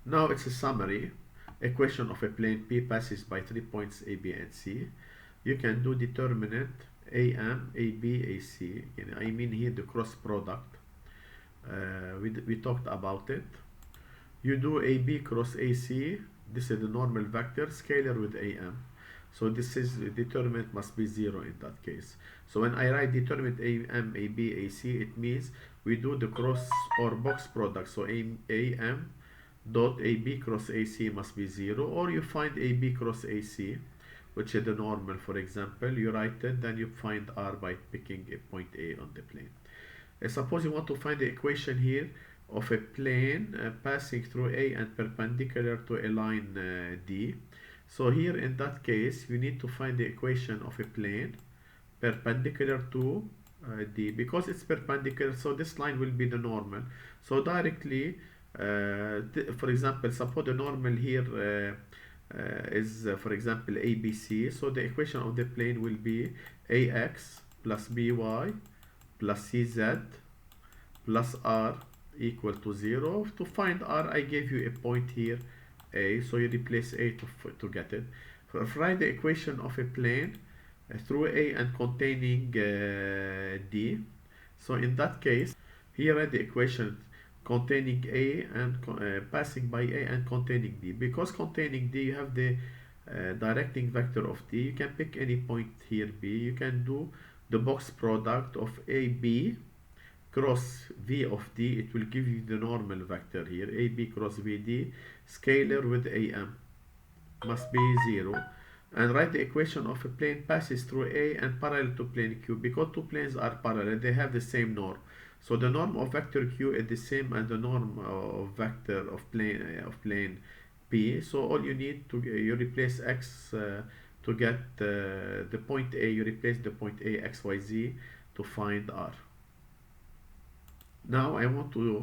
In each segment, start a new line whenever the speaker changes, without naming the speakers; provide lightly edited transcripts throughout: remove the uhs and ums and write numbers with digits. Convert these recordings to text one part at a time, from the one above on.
Now it's a summary. Equation of a plane P passes by 3 points A, B, and C. You can do determinant AM, AB, AC. I mean here the cross product. We talked about it. You do AB cross AC. This is the normal vector, scalar with AM. So this is determinant must be 0 in that case. So when I write determinant AM, AB, AC, it means we do the cross or box product. So AM dot AB cross AC must be 0, or you find AB cross AC, which is the normal, for example. You write it, then you find R by picking a point A on the plane. Suppose you want to find the equation here of a plane passing through A and perpendicular to a line D. So here in that case, you need to find the equation of a plane perpendicular to D. Because it's perpendicular, so this line will be the normal. So directly, for example, suppose the normal here is, for example, ABC. So the equation of the plane will be AX plus BY plus CZ plus R equal to 0. To find R, I gave you a point here, A, so you replace A to get it. Write the equation of a plane through A and containing D. So in that case, here are the equation containing A and passing by A and containing D. Because containing D, you have the directing vector of D. You can pick any point here, B. You can do the box product of AB cross V of D. It will give you the normal vector here. AB cross VD, scalar with AM, must be 0. And write the equation of a plane passes through A and parallel to plane Q. Because two planes are parallel, they have the same norm. So the norm of vector Q is the same as the norm of vector of plane P. So all you need to you replace X to get the point A. You replace the point A X Y Z to find R. Now I want to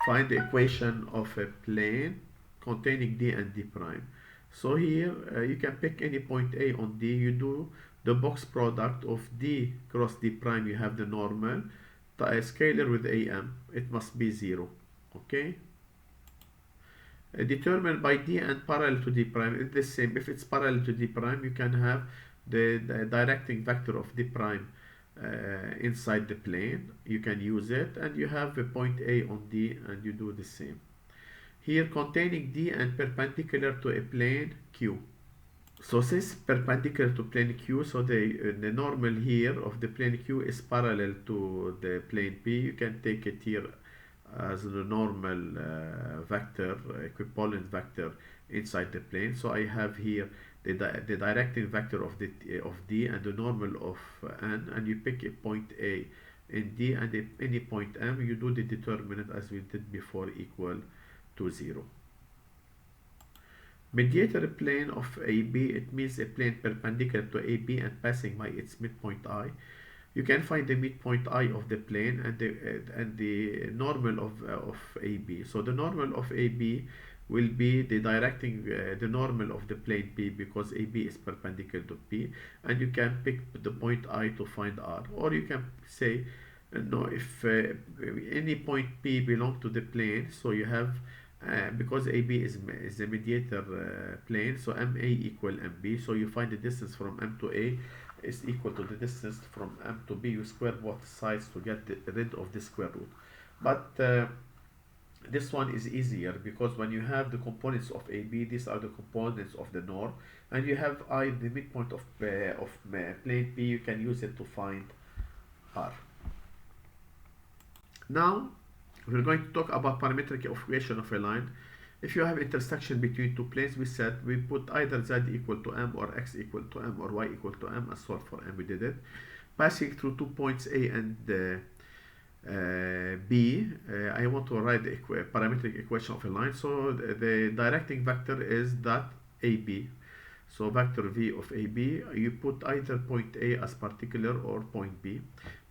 find the equation of a plane containing D and D prime. So here you can pick any point A on D. You do the box product of D cross D prime. You have the normal. Scalar with AM, it must be 0. Okay. Determined by D and parallel to D prime is the same. If it's parallel to D prime, you can have the directing vector of D prime inside the plane. You can use it, and you have a point A on D, and you do the same. Here containing D and perpendicular to a plane Q. So since perpendicular to plane Q, so the normal here of the plane Q is parallel to the plane P. You can take it here as the normal vector, equivalent vector inside the plane. So I have here the directing vector of D and the normal of N, and you pick a point A in D, and any point M, you do the determinant as we did before equal to 0. Mediator plane of AB, it means a plane perpendicular to AB and passing by its midpoint I. You can find the midpoint I of the plane and the normal of AB. So the normal of AB will be the directing the normal of the plane P, because AB is perpendicular to P, and you can pick the point I to find R. Or you can say no, if any point P belong to the plane, so you have because AB is the mediator plane, so MA equal MB. So you find the distance from M to A is equal to the distance from M to B. You square both sides to get rid of the square root. But this one is easier, because when you have the components of AB, these are the components of the norm, and you have I, the midpoint of plane P, you can use it to find R. Now we're going to talk about parametric equation of a line. If you have intersection between two planes, we said we put either z equal to m, or x equal to m, or y equal to m, and solve for m. We did it. Passing through 2 points A and B, I want to write the parametric equation of a line. So the directing vector is that AB. So vector V of AB, you put either point A as particular or point B.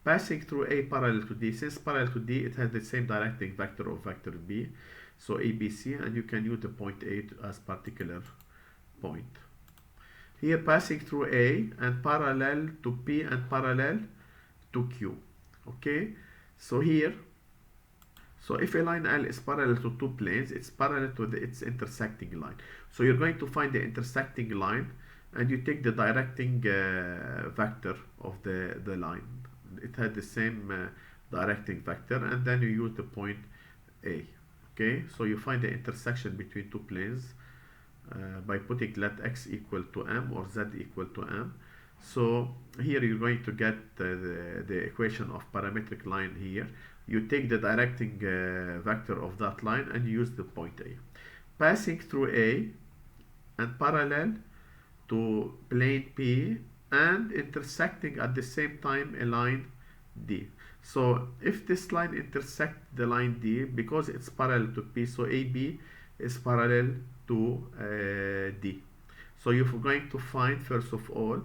Passing through A parallel to D. Since parallel to D, it has the same directing vector of vector B. So ABC, and you can use the point A as particular point. Here passing through A and parallel to P and parallel to Q. Okay, so here, So if a line L is parallel to two planes, it's parallel to its intersecting line. So you're going to find the intersecting line, and you take the directing vector of the line. It had the same directing vector, and then you use the point A. Okay, so you find the intersection between two planes by putting let x equal to m or z equal to m. So here you're going to get the equation of parametric line here. You take the directing vector of that line and use the point A. Passing through A and parallel to plane P and intersecting at the same time a line D. So if this line intersects the line D, because it's parallel to P, so AB is parallel to D. So you're going to find, first of all,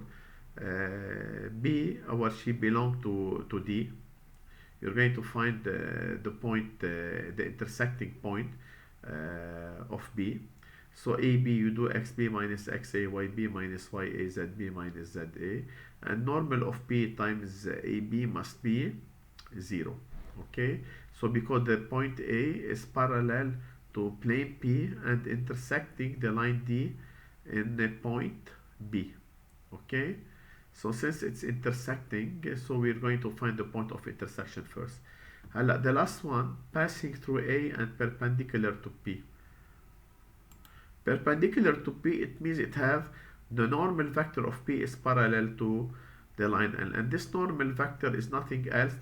B or C belong to D. You're going to find the point, the intersecting point of B. So AB, you do XB minus XA, YB minus YA, ZB minus ZA. And normal of P times AB must be 0. Okay? So because the point A is parallel to plane P and intersecting the line D in the point B. Okay? So since it's intersecting, so we're going to find the point of intersection first. The last one, passing through A and perpendicular to P. Perpendicular to P, it means it have the normal vector of P is parallel to the line L, and this normal vector is nothing else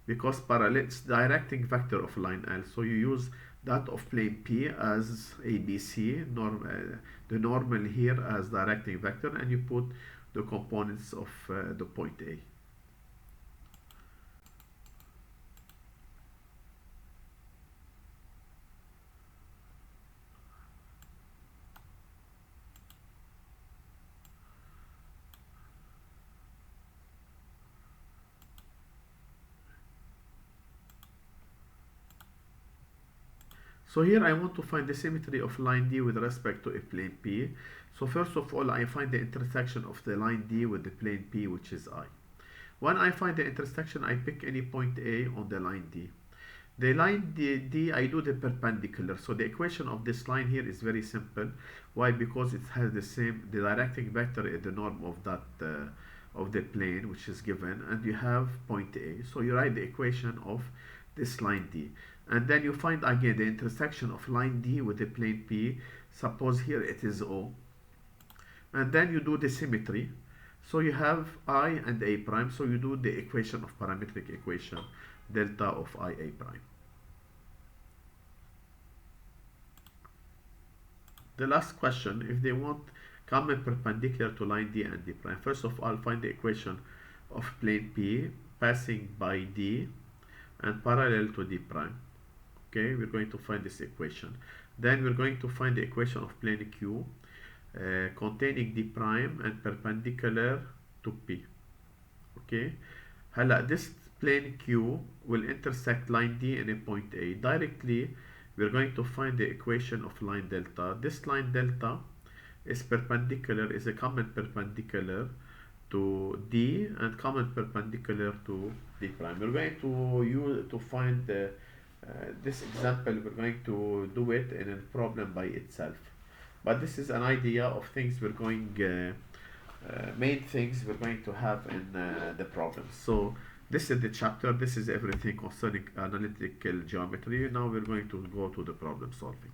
because parallel, it's directing vector of line L. So you use that of plane P as ABC, the normal here as directing vector, and you put the components of the point A. So here I want to find the symmetry of line D with respect to a plane P. So first of all, I find the intersection of the line D with the plane P, which is I. When I find the intersection, I pick any point A on the line D. The line D, I do the perpendicular. So the equation of this line here is very simple. Why? Because it has the directing vector is the norm of that of the plane, which is given, and you have point A. So you write the equation of this line D. And then you find again the intersection of line D with the plane P. Suppose here it is O. And then you do the symmetry. So you have I and A prime. So you do the equation of parametric equation, delta of IA prime. The last question, if they want common perpendicular to line D and D prime. First of all, find the equation of plane P passing by D and parallel to D prime. Okay, we're going to find this equation. Then we're going to find the equation of plane Q containing D prime and perpendicular to P. Okay, this plane Q will intersect line D in a point A. Directly, we're going to find the equation of line delta. This line delta is perpendicular, is a common perpendicular to D and common perpendicular to D prime. We're going to use to find this example. We're going to do it in a problem by itself, but this is an idea of things we're going main things we're going to have in the problem. So this is the chapter. This is everything concerning analytical geometry. Now we're going to go to the problem solving.